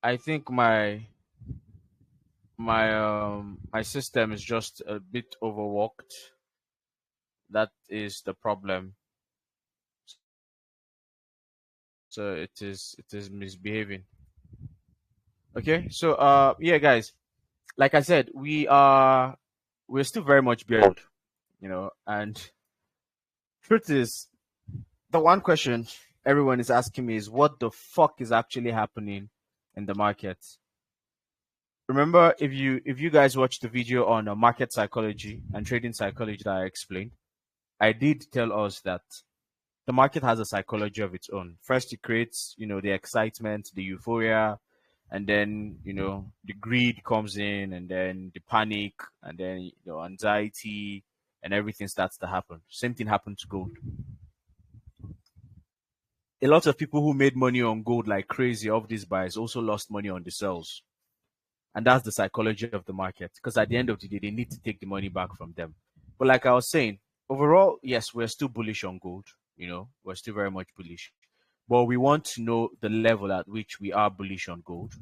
I think my system is just a bit overworked. That is the problem. So it is misbehaving. Okay, so yeah, guys, like I said, we're still very much behind, and truth is, the one question everyone is asking me is what the fuck is actually happening in the market. Remember, if you guys watched the video on market psychology and trading psychology that I explained, I did tell us that the market has a psychology of its own. First, it creates, the excitement, the euphoria, and then, the greed comes in, and then the panic, and then, anxiety, and everything starts to happen. Same thing happened to gold. A lot of people who made money on gold like crazy off these buys also lost money on the sells. And that's the psychology of the market. Because at the end of the day, they need to take the money back from them. But like I was saying, overall, yes, we're still bullish on gold. We're still very much bullish. But we want to know the level at which we are bullish on gold.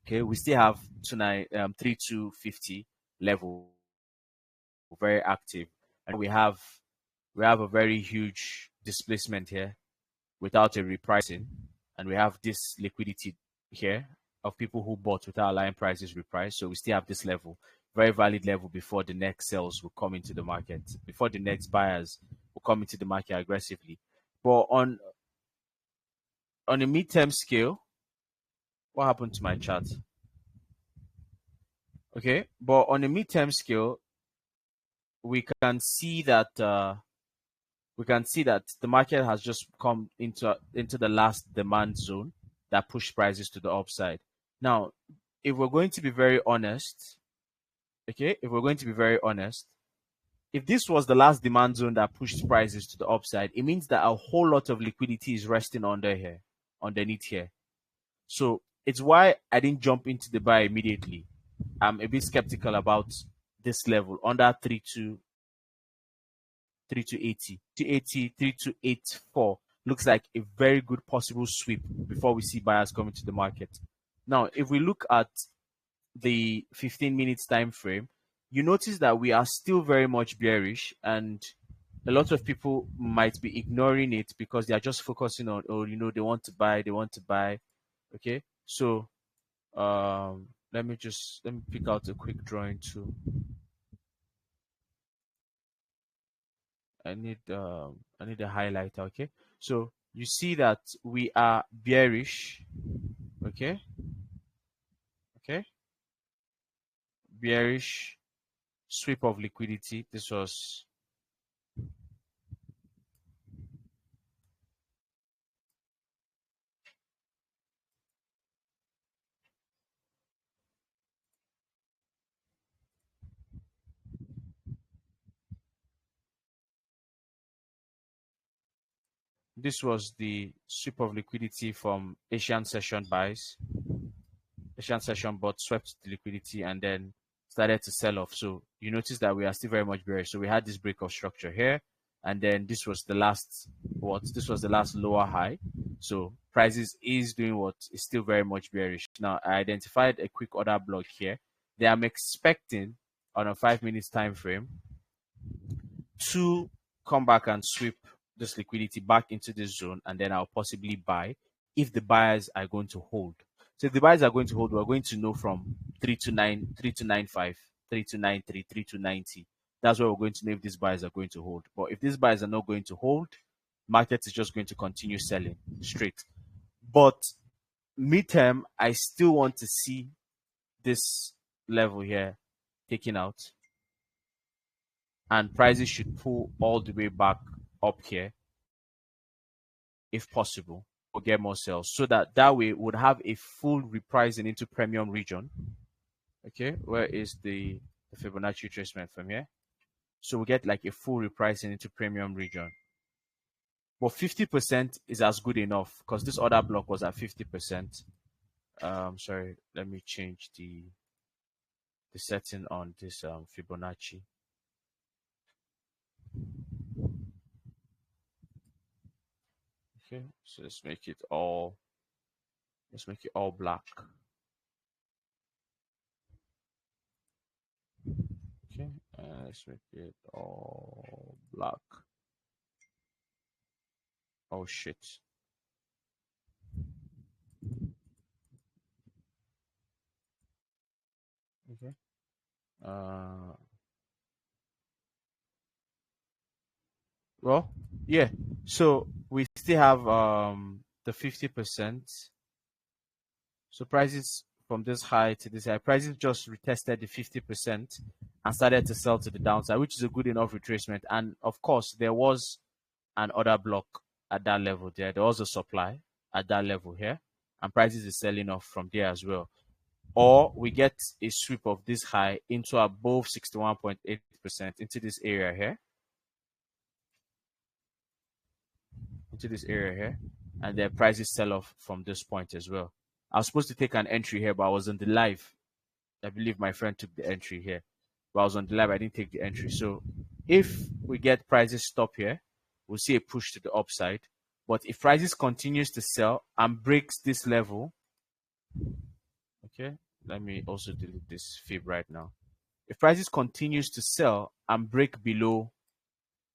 Okay, we still have 3250 level very active, and we have a very huge displacement here without a repricing, and we have this liquidity here of people who bought without allowing prices reprice. So we still have this level, very valid level before the next sales will come into the market, before the next buyers will come into the market aggressively. But on a midterm scale, what happened to my chart? Okay, but on a midterm scale, we can see that the market has just come into the last demand zone that pushed prices to the upside. Now, if we're going to be very honest, if this was the last demand zone that pushed prices to the upside, it means that a whole lot of liquidity is resting underneath here. So it's why I didn't jump into the buy immediately. I'm a bit skeptical about this level under 3280, 3284 looks like a very good possible sweep before we see buyers coming to the market. Now, if we look at the 15 minutes time frame, you notice that we are still very much bearish, and a lot of people might be ignoring it because they are just focusing on, they want to buy. Okay, so let me pick out a quick drawing too. I need a highlighter. Okay, so you see that we are bearish. Okay, bearish sweep of liquidity. This was the sweep of liquidity from Asian session buys. Asian session bought swept the liquidity and then started to sell off. So you notice that we are still very much bearish. So we had this break of structure here, and then this was the last lower high. So prices is doing what is still very much bearish. Now I identified a quick order block here. I'm expecting on a 5 minutes time frame to come back and sweep this liquidity back into this zone, and then I'll possibly buy if the buyers are going to hold. So if the buyers are going to hold, we're going to know from 329, 3295, 3293, 3290. That's where we're going to know if these buyers are going to hold. But if these buyers are not going to hold, market is just going to continue selling straight. But midterm, I still want to see this level here taken out, and prices should pull all the way back up here if possible, or get more sales, so that way would have a full repricing into premium region. Okay, where is the Fibonacci retracement from here? So we get like a full repricing into premium region. But 50% is as good enough because this other block was at 50%. Sorry, let me change the setting on this Fibonacci. Okay, so let's make it all Let's make it all black. Okay, let's make it all black. Oh shit. Okay. Uh, well, yeah. So we still have the 50%. So prices from this high to this high, prices just retested the 50% and started to sell to the downside, which is a good enough retracement. And of course, there was an order block at that level there. There was a supply at that level here, and prices is selling off from there as well. Or we get a sweep of this high into above 61.8% into this area here, and then prices sell off from this point as well. I was supposed to take an entry here, but I was on the live. I believe my friend took the entry here, but I was on the live. I didn't take the entry. So if we get prices stop here, we'll see a push to the upside. But if prices continues to sell and breaks this level, okay, let me also delete this fib right now. If prices continues to sell and break below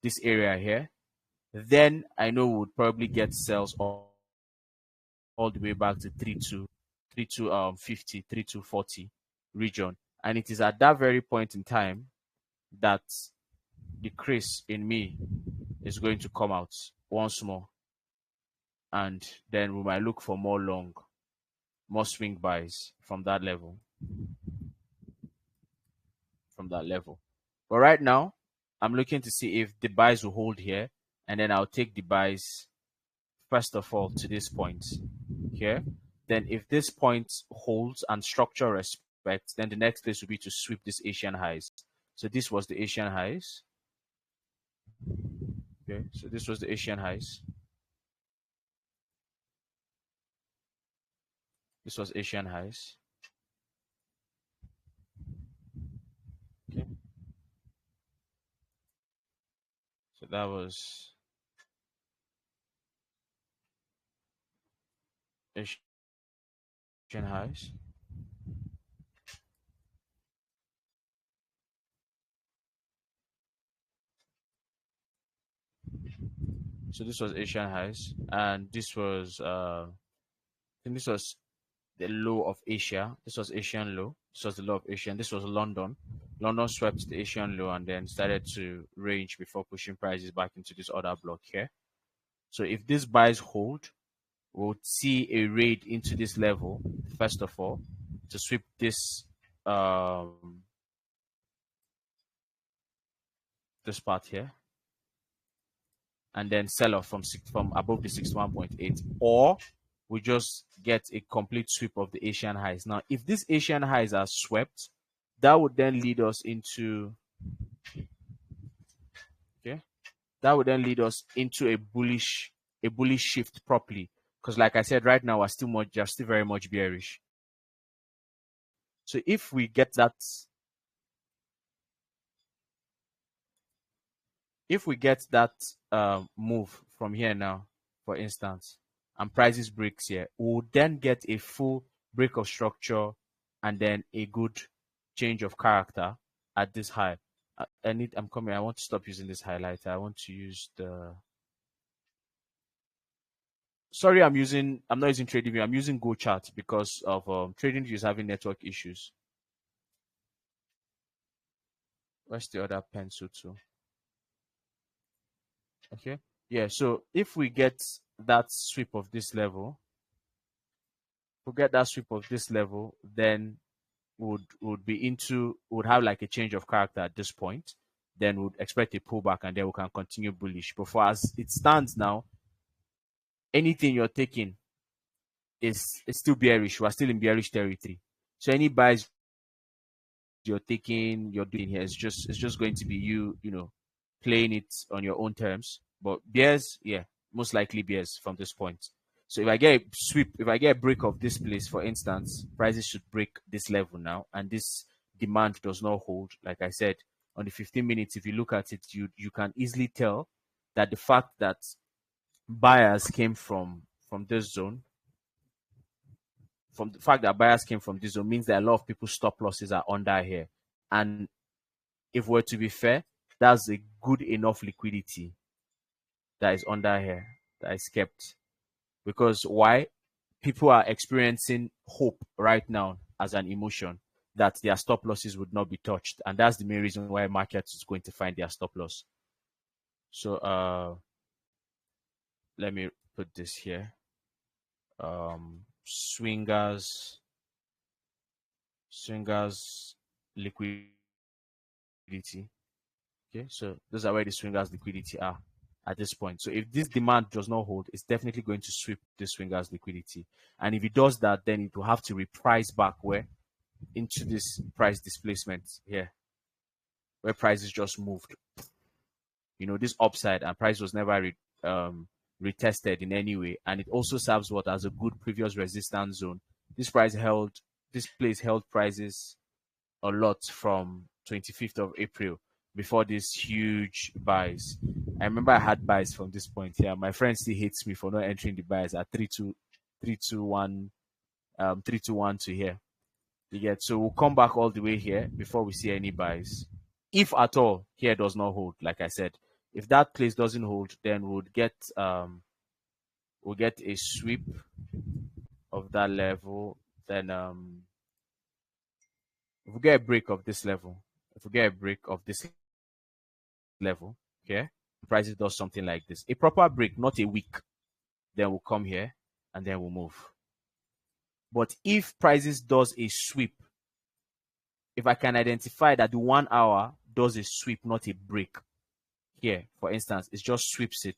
this area here, then I know we would probably get sales all the way back to 3250, 3240 region. And it is at that very point in time that the crease in me is going to come out once more. And then we might look for more swing buys from that level. But right now, I'm looking to see if the buys will hold here, and then I'll take the buys first of all to this point here. Then if this point holds and structure respects, then the next place will be to sweep this Asian highs. So this was the Asian highs. Okay, so this was the Asian highs. This was Asian highs. Okay. So that was Asian highs. So this was Asian highs, and this was I think this was the low of Asia. This was Asian low. This was the low of Asia. This was London. London swept the Asian low and then started to range before pushing prices back into this other block here. So if these buys hold, we'll see a raid into this level first of all to sweep this part here, and then sell off from above the 61.8, or we just get a complete sweep of the Asian highs. Now, if these Asian highs are swept, that would then lead us into a bullish shift properly. Because like I said, right now we're still very much bearish. So if we get that move from here now, for instance, and prices breaks here, we'll then get a full break of structure and then a good change of character at this high. I'm coming. I want to stop using this highlighter. I want to use the. Sorry, I'm not using TradingView. I'm using GoChart because of TradingView is having network issues. Where's the other pencil too? Okay. Yeah. So if we get that sweep of this level, then would have like a change of character at this point. Then would expect a pullback, and then we can continue bullish. But for as it stands now, anything you're taking is still bearish. We're still in bearish territory. So any buys you're doing here is just going to be you playing it on your own terms. But bears, yeah, most likely bears from this point. So if I get a sweep, if I get a break of this place, for instance, prices should break this level now, and this demand does not hold. Like I said, on the 15 minutes, if you look at it, you can easily tell that the fact that buyers came from this zone from the fact that buyers came from this zone means that a lot of people's stop losses are under here. And if we're to be fair, that's a good enough liquidity that is under here that is kept. Because why? People are experiencing hope right now as an emotion that their stop losses would not be touched. And that's the main reason why market is going to find their stop loss. So let me put this here. Swingers liquidity. Okay, so those are where the swingers liquidity are at this point. So if this demand does not hold, it's definitely going to sweep the swingers liquidity. And if it does that, then it will have to reprice back where into this price displacement here, where prices just moved. You know, this upside and price was never retested in any way. And it also serves what as a good previous resistance zone. This place held prices a lot from 25th of April before these huge buys. I remember I had buys from this point here. My friend still hates me for not entering the buys at 321 to here. You get, so we'll come back all the way here before we see any buys. If at all here does not hold, like I said, if that place doesn't hold, then we'll get a sweep of that level. Then if we get a break of this level, okay, prices does something like this, a proper break, not a week, then we'll come here and then we'll move. But if prices does a sweep, if I can identify that the 1 hour does a sweep, not a break, here, for instance, it just sweeps it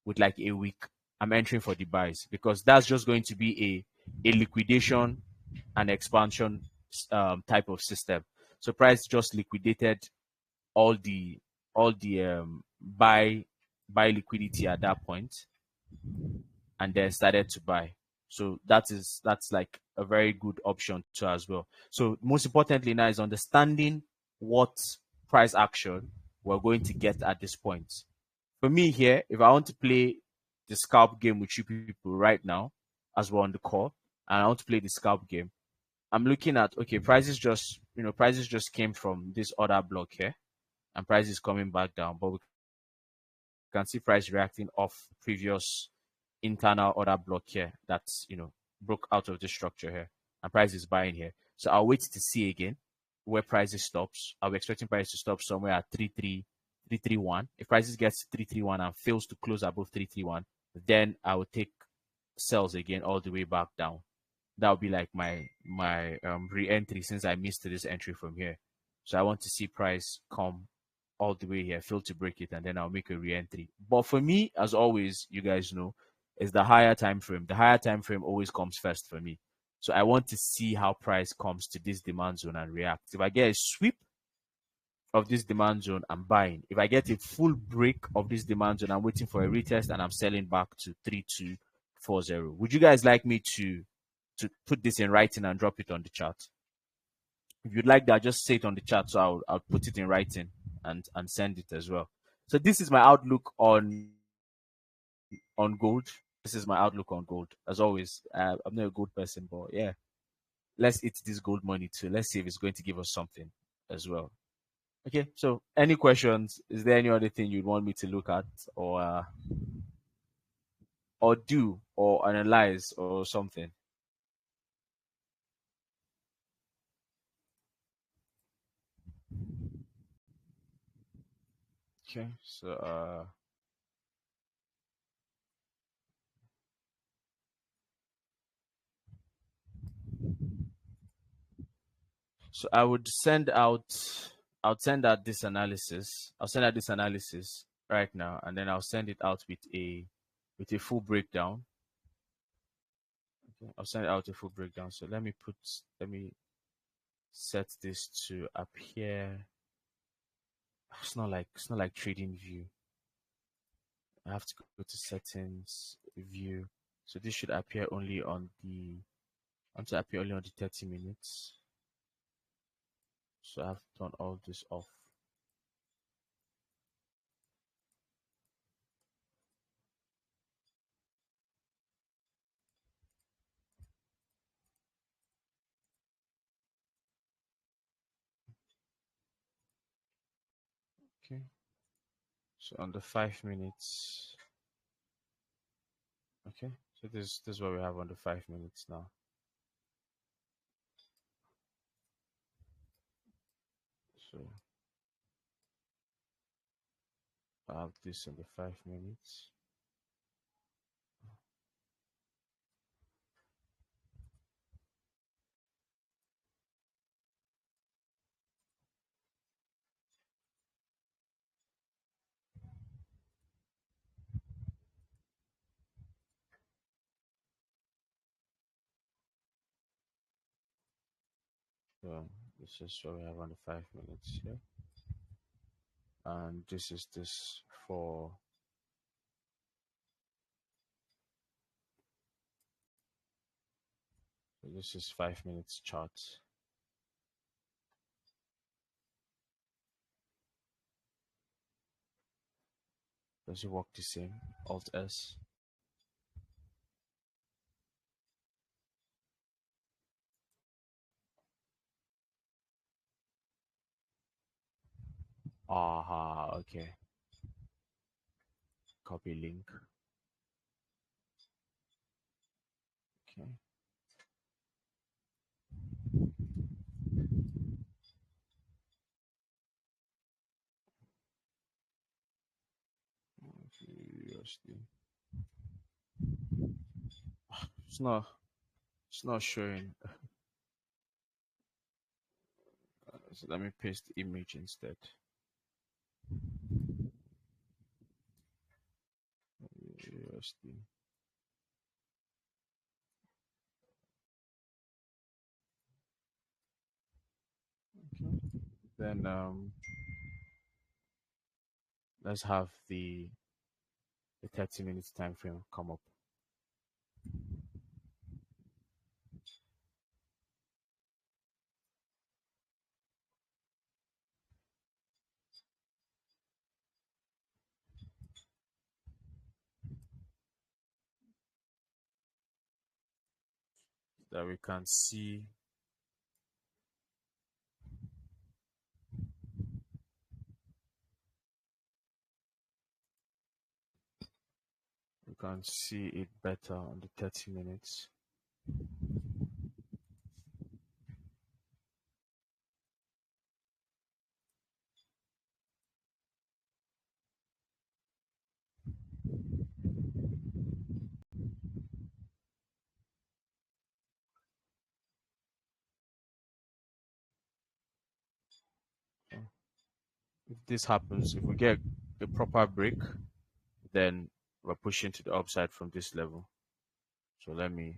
with like a week, I'm entering for the buys, because that's just going to be a liquidation and expansion type of system. So price just liquidated all the buy liquidity at that point, and then started to buy. So that's like a very good option too as well. So most importantly now is understanding what price action we're going to get at this point. For me here, if I want to play the scalp game with you people right now, as we're on the call, and I want to play the scalp game, I'm looking at, okay, prices just came from this other block here, and price is coming back down, but we can see price reacting off previous internal order block here that's broke out of the structure here, and price is buying here. So I'll wait to see again where prices stops. I'll be expecting price to stop somewhere at 331. If prices gets to 331 and fails to close above 331, then I will take sells again all the way back down. That would be like my re-entry, since I missed this entry from here. So I want to see price come all the way here, fail to break it, and then I'll make a re-entry. But for me, as always, you guys know, is the higher time frame. The higher time frame always comes first for me. So I want to see how price comes to this demand zone and reacts. If I get a sweep of this demand zone, I'm buying. If I get a full break of this demand zone, I'm waiting for a retest and I'm selling back to 3240. Would you guys like me to put this in writing and drop it on the chart? If you'd like that, just say it on the chat, so I'll put it in writing and send it as well. So this is my outlook on gold. This is my outlook on gold. As always, I'm not a gold person, but yeah, let's eat this gold money too. Let's see if it's going to give us something as well. Okay, so any questions? Is there any other thing you'd want me to look at or do or analyze or something? Okay, so I'll send out this analysis. I'll send out this analysis right now, and then I'll send it out with a full breakdown. Okay, I'll send it out a full breakdown. So let me set this to appear. It's not like trading view. I have to go to settings, view. So this should appear only on the 30 minutes. So I have to turn all this off. Okay. So on the 5 minutes. Okay. So this is what we have on the 5 minutes now. So I have this on the 5 minutes. So this is what we have on the 5 minutes here. And this is this for so this is 5 minutes chart. Does it work the same? Alt S. Aha, okay. Copy link. Okay. USD. It's not showing. So let me paste the image instead. USD. Okay. Then let's have the 30 minutes time frame come up. That we can see it better on the 30 minutes. If this happens, if we get a proper break, then we're pushing to the upside from this level. So let me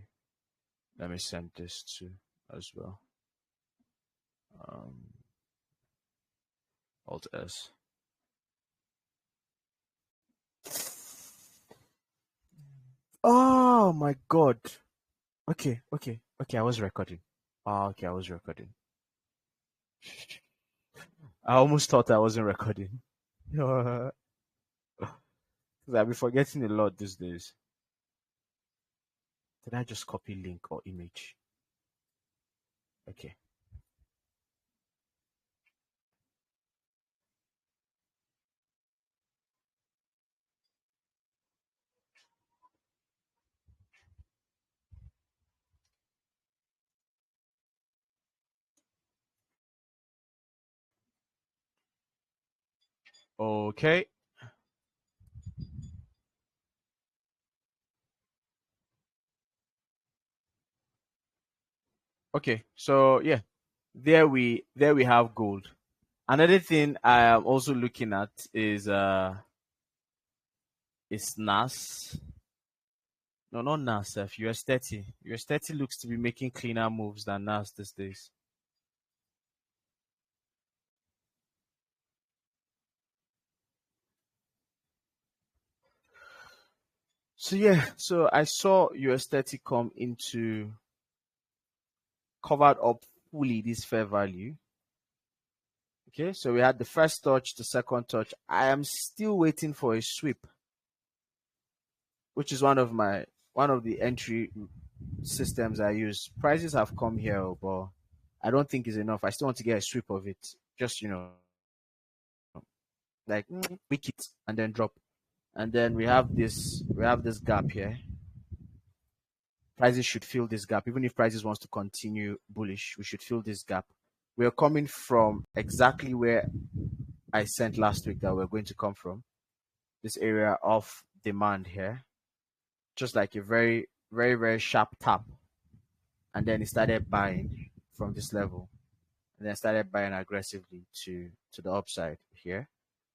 send this to as well. Alt S. Oh my god. Okay. I was recording. Okay, I was recording. I almost thought I wasn't recording. Because I've been forgetting a lot these days. Did I just copy link or image? Okay. Okay. Okay. So yeah, there we have gold. Another thing I am also looking at is NAS. No, not NAS. US 30. US 30 looks to be making cleaner moves than NAS these days. So yeah, so I saw US 30 come into covered up fully this fair value. Okay, so we had the first touch, the second touch. I am still waiting for a sweep, which is one of the entry systems I use. Prices have come here, but I don't think it's enough. I still want to get a sweep of it. Just like wick it and then drop. And then we have this gap here. Prices should fill this gap. Even if prices wants to continue bullish, we should fill this gap. We are coming from exactly where I sent last week that we're going to come from. This area of demand here. Just like a very, very, very sharp tap. And then it started buying from this level. And then started buying aggressively to the upside here.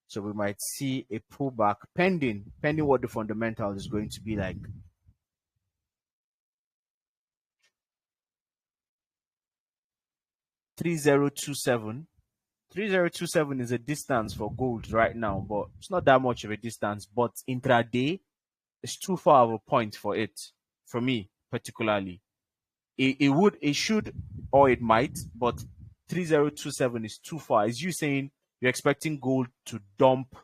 So we might see a pullback pending what the fundamental is going to be like. $3027. 3027 is a distance for gold right now, but it's not that much of a distance. But intraday, it's too far of a point for it, for me particularly. It should, or it might, but 3027 is too far. Is you saying you're expecting gold to dump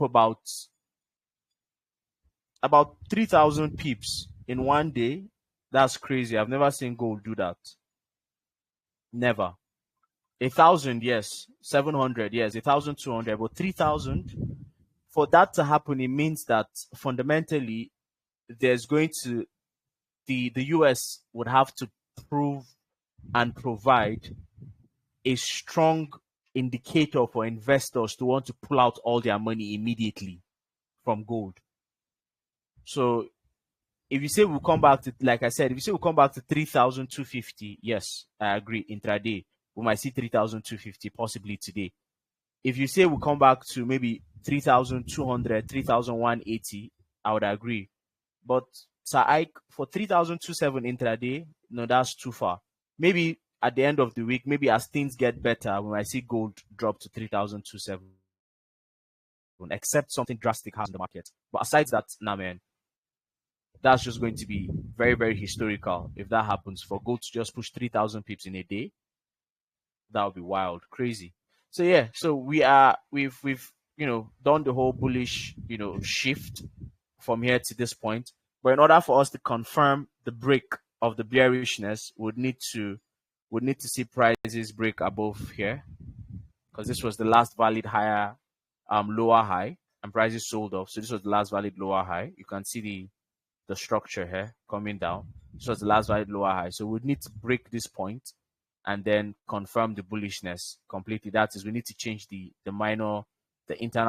about 3,000 pips in one day? That's crazy. I've never seen gold do that. Never. 1,000, yes. 700, yes. 1,200, but 3,000. For that to happen, it means that fundamentally there's going to the US would have to prove and provide a strong indicator for investors to want to pull out all their money immediately from gold. So if you say we'll come back to, like I said, if you say we'll come back to 3,250, yes, I agree. Intraday, we might see 3,250 possibly today. If you say we'll come back to maybe 3,200, 3,180, I would agree. But Sir Ike, for 3,027 intraday, no, that's too far. Maybe at the end of the week, maybe as things get better, we might see gold drop to 3,027, except something drastic happens in the market. But aside that, nah, man, that's just going to be very, very historical if that happens. For gold to just push 3,000 pips in a day, that would be wild, crazy. So yeah, so we've done the whole bullish shift from here to this point. But in order for us to confirm the break of the bearishness, would need to see prices break above here, because this was the last valid higher lower high, and prices sold off. So this was the last valid lower high. You can see the structure here coming down. This was the last valid lower high. So we need to break this point and then confirm the bullishness completely. That is, we need to change the internal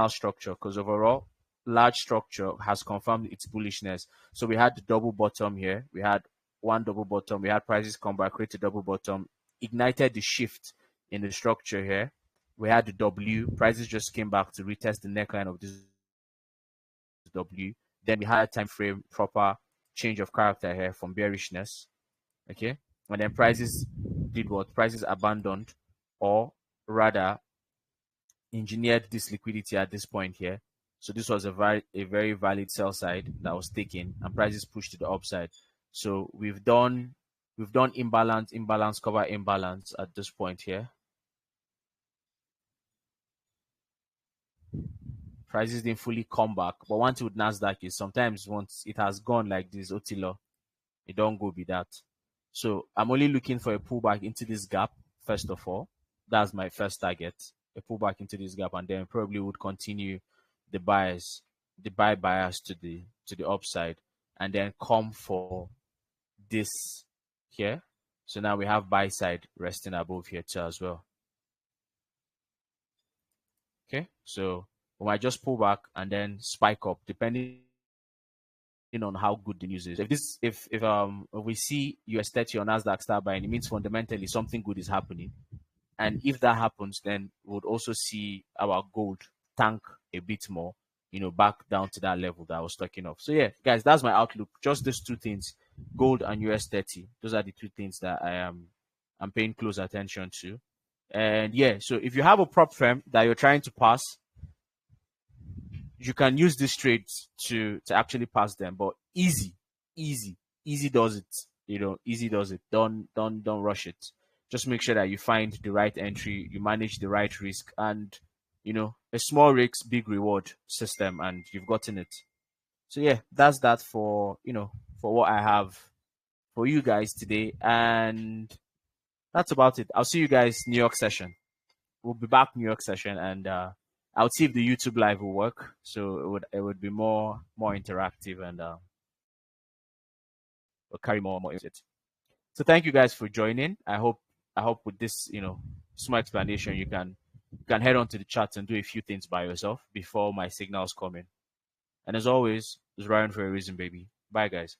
structure, because overall large structure has confirmed its bullishness. So we had the double bottom here. We had one double bottom. We had prices come back, create a double bottom, ignited the shift in the structure here. We had the W. Prices just came back to retest the neckline of this W. Then we had a time frame proper change of character here from bearishness. Okay. And then prices did what? Prices abandoned, or rather engineered this liquidity at this point here. So this was a very valid sell side that was taken, and prices pushed to the upside. So we've done imbalance, cover imbalance at this point here. Prices didn't fully come back, but one thing with Nasdaq is sometimes once it has gone like this, Otilo, it don't go be that. So I'm only looking for a pullback into this gap first of all. That's my first target, a pullback into this gap, and then probably would continue the buy bias to the upside, and then come for this here. So now we have buy side resting above here too as well. Okay, so we might just pull back and then spike up depending on how good the news is. If we see US 30 or Nasdaq start buying, it means fundamentally something good is happening. And if that happens, then we'll also see our gold tank a bit more, back down to that level that I was talking of. So yeah, guys, that's my outlook. Just these two things, gold and US 30. Those are the two things that I'm paying close attention to. And yeah, so if you have a prop firm that you're trying to pass, you can use these trades to actually pass them. But easy does it. Easy does it. Don't rush it. Just make sure that you find the right entry, you manage the right risk, and a small risk, big reward system, and you've gotten it. So yeah, that's that for for what I have for you guys today, and that's about it. I'll see you guys New York session. We'll be back New York session, and I'll see if the YouTube live will work. So it would be more interactive and will carry more it. So thank you guys for joining. I hope with this small explanation you can head on to the chat and do a few things by yourself before my signals come in. And as always, it's Ryan for a reason, baby. Bye guys.